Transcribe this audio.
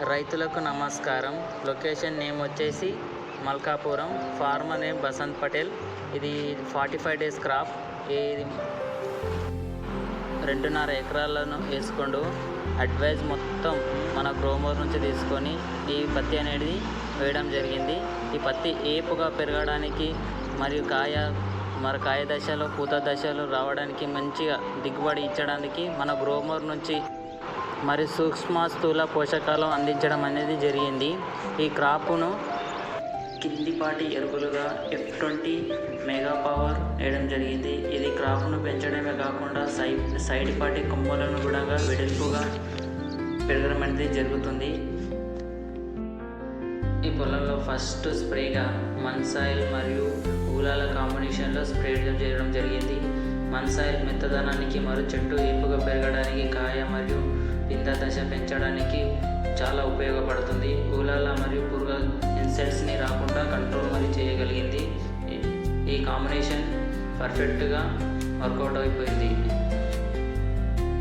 రైతులకు నమస్కారం. Location name వచ్చేసి మల్కాపురం. Farmer name Basant Patel. ఇది 45 days క్రాప్. ఇది 2.5 ఎకరాలను వేసుకోండు. అడ్వైజ్ మొత్తం మన గ్రోమర్ నుంచి తీసుకొని ఈ పత్తి అనేది వేయడం జరిగింది. ఈ పత్తి ఏపుగా పెరగడానికి మరియు కాయ దశలో పూత దశలో రావడానికి మంచిగా దిగుబడి ఇచ్చడానికి మన గ్రోమర్ నుంచి మరి సూక్ష్మ స్థూల పోషకాలు అందించడం అనేది జరిగింది. ఈ క్రాప్ను కిందిపాటి ఎరువులుగా F20 మెగా పవర్ వేయడం జరిగింది. ఇది క్రాప్ను పెంచడమే కాకుండా సైడ్ పాటి కొమ్మలను కూడా వెడల్పుగా పెరగడం అనేది జరుగుతుంది. ఈ పొలంలో ఫస్ట్ స్ప్రేగా మన్సాయిల్ మరియు ఊలాల కాంబినేషన్లో స్ప్రే చేయడం జరిగింది. మన్సాయిల్ మెత్తదనానికి మరియు చెట్టు ఏపుగా పెరగడానికి, కాయ మరియు పింద దశ పెంచడానికి చాలా ఉపయోగపడుతుంది. ఊలాల మరియు పురుగు ఇన్సెక్ట్స్ని రాకుండా కంట్రోల్ మరియు చేయగలిగింది. ఈ కాంబినేషన్ పర్ఫెక్ట్గా వర్కౌట్ అయిపోయింది.